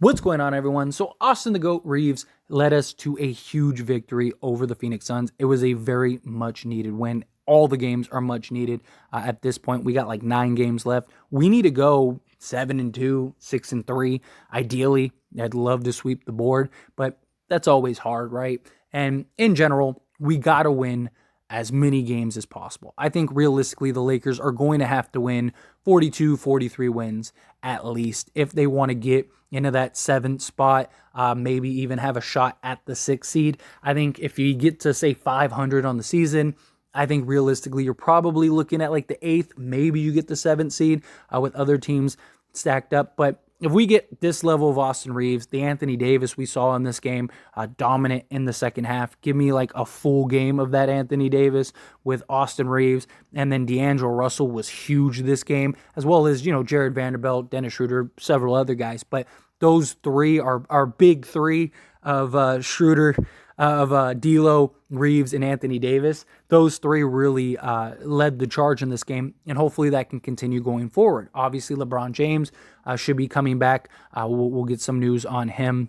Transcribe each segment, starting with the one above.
What's going on, everyone? So Austin the GOAT Reeves led us to a huge victory over the Phoenix Suns. It was a very much needed win. All the games are much needed at this point. We got like 9 games left. We need to go 7-2, 6-3. Ideally, I'd love to sweep the board, but that's always hard, right? And in general, we got to win as many games as possible. I think realistically, the Lakers are going to have to win 42, 43 wins at least if they want to get into that 7th spot, maybe even have a shot at the 6th seed. I think if you get to, say, 500 on the season, I think realistically, you're probably looking at like the 8th. Maybe you get the 7th seed with other teams stacked up. But if we get this level of Austin Reeves, the Anthony Davis we saw in this game, dominant in the second half, give me like a full game of that Anthony Davis with Austin Reeves. And then D'Angelo Russell was huge this game, as well as, Jared Vanderbilt, Dennis Schroeder, several other guys. But those three are big three of Schroeder, of D'Lo, Reeves, and Anthony Davis. Those three really led the charge in this game, and hopefully that can continue going forward. Obviously, LeBron James should be coming back. We'll get some news on him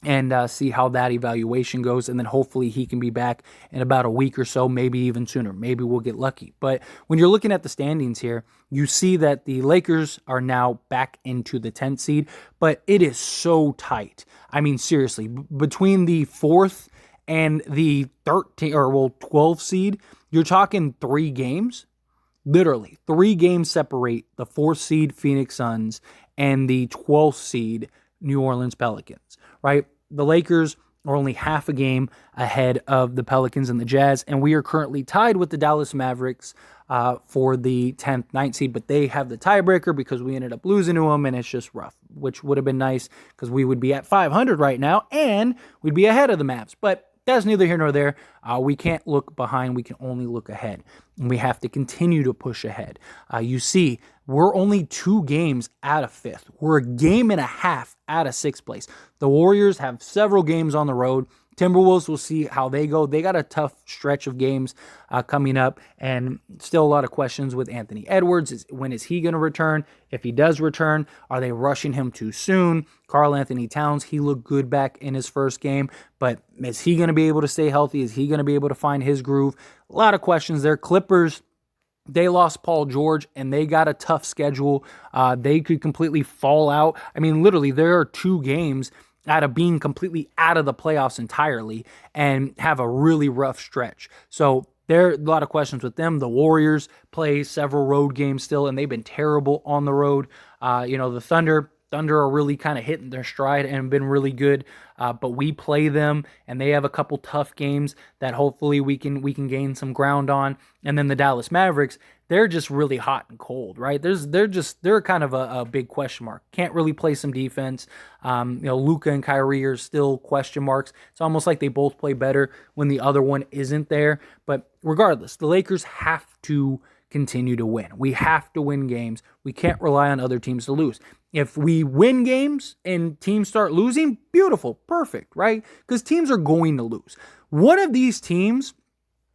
and see how that evaluation goes. And then hopefully he can be back in about a week or so, maybe even sooner. Maybe we'll get lucky. But when you're looking at the standings here, you see that the Lakers are now back into the 10th seed, but it is so tight. I mean, seriously, between the 4th and the 12 seed, you're talking 3 games. Literally, 3 games separate the 4th seed Phoenix Suns and the 12th seed New Orleans Pelicans, right? The Lakers are only half a game ahead of the Pelicans and the Jazz, and we are currently tied with the Dallas Mavericks for the 10th, 9th seed, but they have the tiebreaker because we ended up losing to them, and it's just rough, which would have been nice because we would be at 500 right now, and we'd be ahead of the Mavs, but that's neither here nor there. We can't look behind. We can only look ahead. And we have to continue to push ahead. You see, we're only 2 games out of 5th. We're a game and a half out of 6th place. The Warriors have several games on the road. Timberwolves, we'll see how they go. They got a tough stretch of games coming up, and still a lot of questions with Anthony Edwards. When is he going to return? If he does return, are they rushing him too soon? Karl Anthony Towns, he looked good back in his first game, but is he going to be able to stay healthy? Is he going to be able to find his groove? A lot of questions there. Clippers, they lost Paul George, and they got a tough schedule. They could completely fall out. I mean, literally, there are 2 games out of being completely out of the playoffs entirely and have a really rough stretch. So there are a lot of questions with them. The Warriors play several road games still, and they've been terrible on the road. The Thunder are really kind of hitting their stride and been really good, but we play them, and they have a couple tough games that hopefully we can gain some ground on. And then the Dallas Mavericks, they're just really hot and cold, right? They're kind of a big question mark. Can't really play some defense. Luka and Kyrie are still question marks. It's almost like they both play better when the other one isn't there. But regardless, the Lakers have to continue to win. We have to win games. We can't rely on other teams to lose. If we win games and teams start losing, beautiful, perfect, right? Because teams are going to lose. One of these teams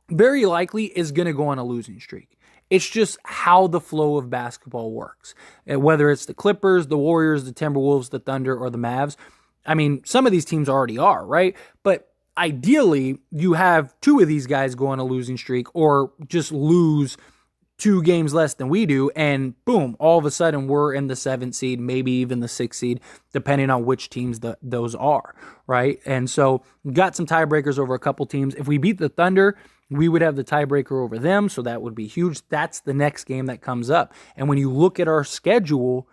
very likely is going to go on a losing streak. It's just how the flow of basketball works. Whether it's the Clippers, the Warriors, the Timberwolves, the Thunder, or the Mavs. I mean, some of these teams already are, right? But ideally, you have 2 of these guys go on a losing streak or just lose 2 games less than we do, and boom, all of a sudden we're in the 7th seed, maybe even the 6th seed, depending on which teams those are, right? And so got some tiebreakers over a couple teams. If we beat the Thunder, we would have the tiebreaker over them, so that would be huge. That's the next game that comes up. And when you look at our schedule,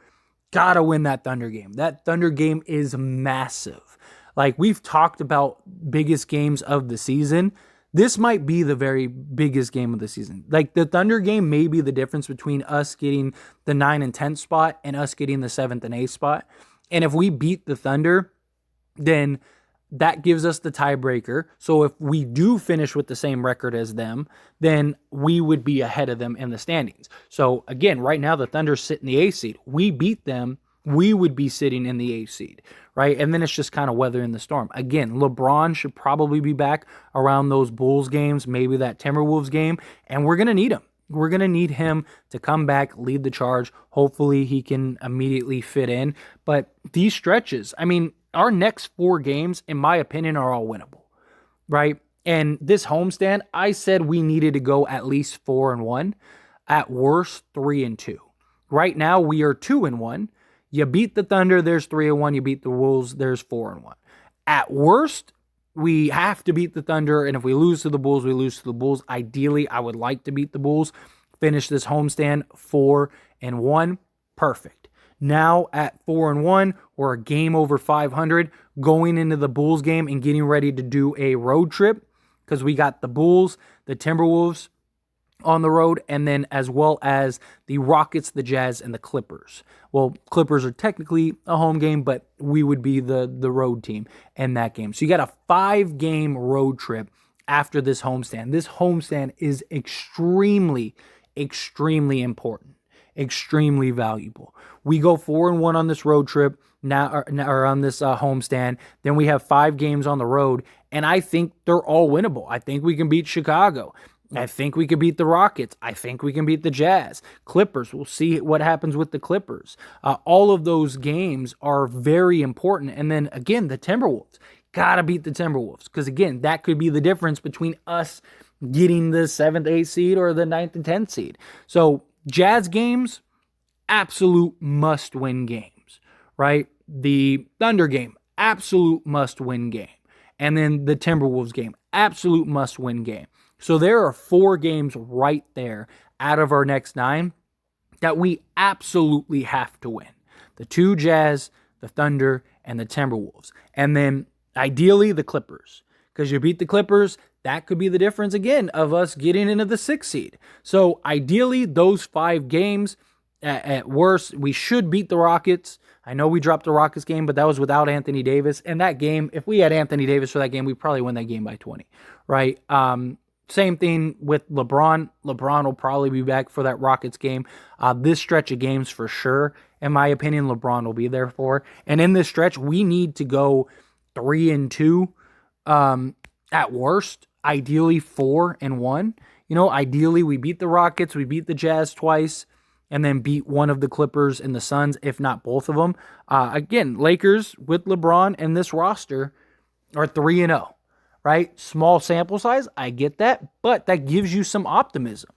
gotta win that Thunder game. That Thunder game is massive. Like, we've talked about biggest games of the season. This might be the very biggest game of the season. Like, the Thunder game may be the difference between us getting the 9th and 10th spot and us getting the 7th and 8th spot. And if we beat the Thunder, then that gives us the tiebreaker. So if we do finish with the same record as them, then we would be ahead of them in the standings. So again, right now the Thunder sit in the 8th seed. We beat them, we would be sitting in the 8th seed, right? And then it's just kind of weathering the storm. Again, LeBron should probably be back around those Bulls games, maybe that Timberwolves game, and we're going to need him. We're going to need him to come back, lead the charge. Hopefully he can immediately fit in. But these stretches, I mean, our next 4 games, in my opinion, are all winnable, right? And this homestand, I said we needed to go at least 4-1, at worst 3-2. Right now we are 2-1. You beat the Thunder, there's 3-1. You beat the Wolves, there's 4-1. At worst, we have to beat the Thunder, and if we lose to the Bulls, we lose to the Bulls. Ideally, I would like to beat the Bulls, finish this homestand 4-1. Perfect. Now at 4-1, we're a game over 500, going into the Bulls game and getting ready to do a road trip, because we got the Bulls, the Timberwolves on the road, and then as well as the Rockets, the Jazz, and the Clippers. Well, Clippers are technically a home game, but we would be the road team in that game. So you got a 5-game road trip after this homestand. This homestand is extremely, extremely important, extremely valuable. We go 4-1 on this road trip now, or on this homestand. Then we have 5 games on the road, and I think they're all winnable. I think we can beat Chicago. I think we could beat the Rockets. I think we can beat the Jazz. Clippers, we'll see what happens with the Clippers. All of those games are very important. And then, again, the Timberwolves. Got to beat the Timberwolves. Because, again, that could be the difference between us getting the 7th, 8th seed or the 9th and 10th seed. So, Jazz games, absolute must-win games, right? The Thunder game, absolute must-win game. And then the Timberwolves game, absolute must-win game. So there are 4 games right there out of our next 9 that we absolutely have to win. The 2 Jazz, the Thunder, and the Timberwolves. And then ideally the Clippers. Because you beat the Clippers, that could be the difference again of us getting into the 6th seed. So ideally those 5 games, at worst, we should beat the Rockets. I know we dropped the Rockets game, but that was without Anthony Davis. And that game, if we had Anthony Davis for that game, we'd probably win that game by 20, right? Same thing with LeBron. LeBron will probably be back for that Rockets game. This stretch of games for sure, in my opinion, LeBron will be there for. And in this stretch, we need to go 3-2 at worst, ideally 4-1. You know, ideally we beat the Rockets, we beat the Jazz twice, and then beat one of the Clippers and the Suns, if not both of them. Again, Lakers with LeBron and this roster are 3-0. Right? Small sample size, I get that, but that gives you some optimism.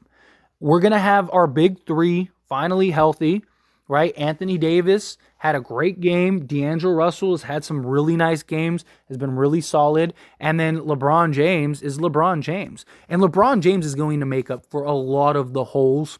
We're going to have our big 3 finally healthy, right? Anthony Davis had a great game. D'Angelo Russell has had some really nice games, has been really solid. And then LeBron James is LeBron James. And LeBron James is going to make up for a lot of the holes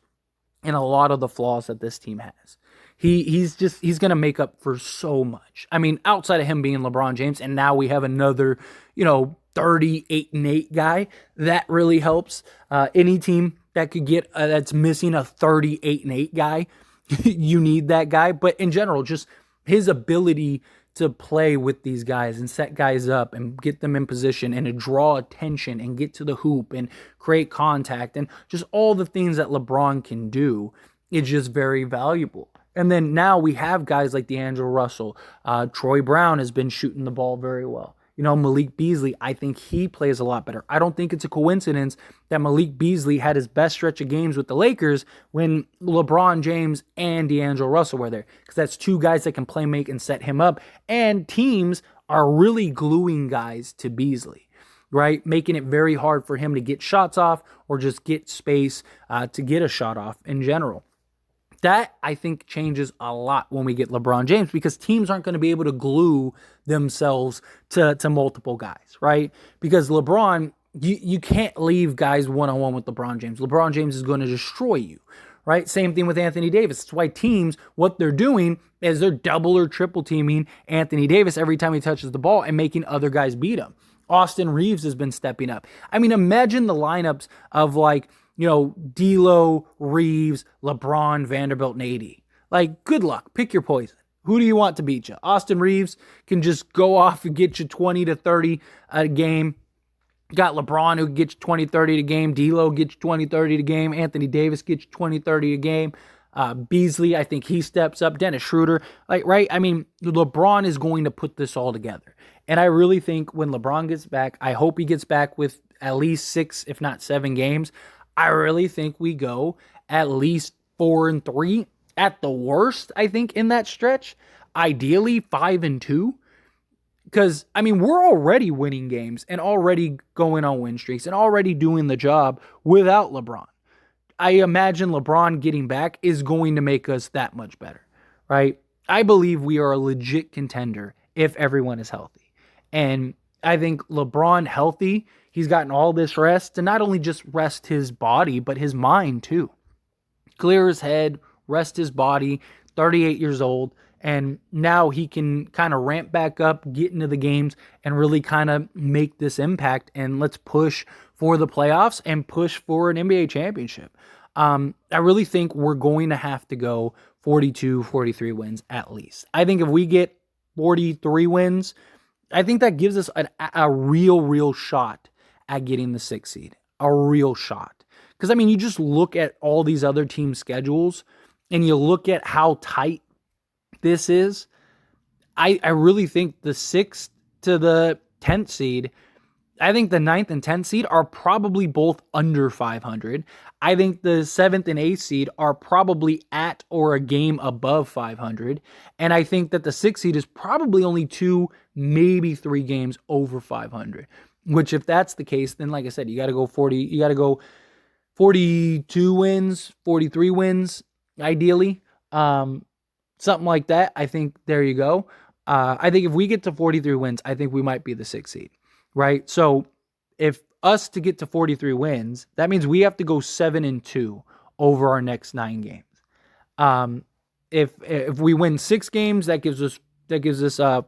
and a lot of the flaws that this team has. He's going to make up for so much. I mean, outside of him being LeBron James, and now we have another, 38-8 guy, that really helps. Any team that could get that's missing a 38-8 guy, you need that guy. But in general, just his ability to play with these guys and set guys up and get them in position and to draw attention and get to the hoop and create contact and just all the things that LeBron can do is just very valuable. And then now we have guys like D'Angelo Russell. Troy Brown has been shooting the ball very well. Malik Beasley, I think he plays a lot better. I don't think it's a coincidence that Malik Beasley had his best stretch of games with the Lakers when LeBron James and D'Angelo Russell were there. Because that's 2 guys that can play, make, and set him up. And teams are really gluing guys to Beasley, right? Making it very hard for him to get shots off or just get space to get a shot off in general. That, I think, changes a lot when we get LeBron James because teams aren't going to be able to glue themselves to multiple guys, right? Because LeBron, you can't leave guys one-on-one with LeBron James. LeBron James is going to destroy you, right? Same thing with Anthony Davis. That's why teams, what they're doing is they're double or triple teaming Anthony Davis every time he touches the ball and making other guys beat him. Austin Reeves has been stepping up. I mean, imagine the lineups of D'Lo, Reeves, LeBron, Vanderbilt, and AD. Good luck. Pick your poison. Who do you want to beat you? Austin Reeves can just go off and get you 20 to 30 a game. Got LeBron who gets you 20, 30 a game. D'Lo gets you 20, 30 a game. Anthony Davis gets you 20, 30 a game. Beasley, I think he steps up. Dennis Schroeder, right? I mean, LeBron is going to put this all together. And I really think when LeBron gets back, I hope he gets back with at least 6, if not 7 games. I really think we go at least 4-3 at the worst, I think, in that stretch. Ideally 5-2. Because, I mean, we're already winning games and already going on win streaks and already doing the job without LeBron. I imagine LeBron getting back is going to make us that much better, right? I believe we are a legit contender if everyone is healthy. And I think LeBron healthy, he's gotten all this rest to not only just rest his body, but his mind too. Clear his head, rest his body, 38 years old. And now he can kind of ramp back up, get into the games, and really kind of make this impact. And let's push for the playoffs and push for an NBA championship. I really think we're going to have to go 42, 43 wins at least. I think if we get 43 wins, I think that gives us a real shot at getting the 6th seed. A real shot. Because, I mean, you just look at all these other teams' schedules and you look at how tight this is. I really think the 6th to the 10th seed, I think the 9th and 10th seed are probably both under 500. I think the 7th and 8th seed are probably at or a game above 500. And I think that the 6th seed is probably only 2, maybe 3 games over 500. Which, if that's the case, then like I said, you got to go 42 wins, 43 wins, ideally. Something like that. I think there you go. I think if we get to 43 wins, I think we might be the 6th seed, right? So if us to get to 43 wins, that means we have to go 7-2 over our next 9 games. If we win 6 games, that gives us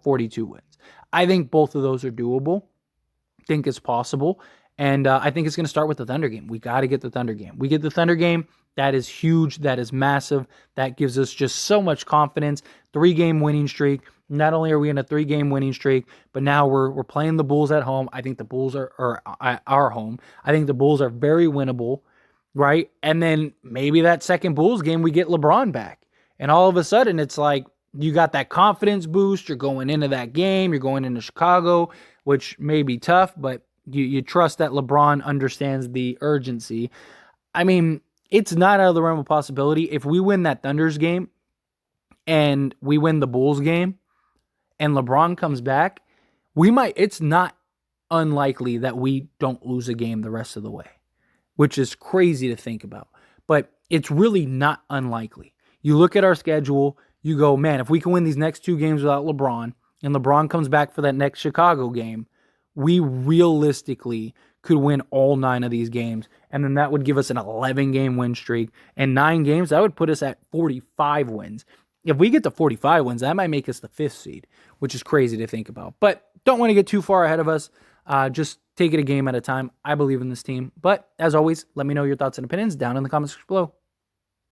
42 wins. I think both of those are doable. I think it's possible. And I think it's going to start with the Thunder game. We got to get the Thunder game. We get the Thunder game. That is huge. That is massive. That gives us just so much confidence. 3-game winning streak. Not only are we in a 3-game winning streak, but now we're playing the Bulls at home. I think the Bulls are our home. I think the Bulls are very winnable, right? And then maybe that second Bulls game, we get LeBron back. And all of a sudden, it's like you got that confidence boost. You're going into that game. You're going into Chicago, which may be tough, but you trust that LeBron understands the urgency. I mean, it's not out of the realm of possibility. If we win that Thunder's game and we win the Bulls game and LeBron comes back, it's not unlikely that we don't lose a game the rest of the way, which is crazy to think about. But it's really not unlikely. You look at our schedule, you go, man, if we can win these next 2 games without LeBron and LeBron comes back for that next Chicago game, we realistically could win all 9 of these games, and then that would give us an 11-game win streak. And 9 games, that would put us at 45 wins. If we get to 45 wins, that might make us the 5th seed, which is crazy to think about. But don't want to get too far ahead of us. Just take it a game at a time. I believe in this team. But as always, let me know your thoughts and opinions down in the comments below.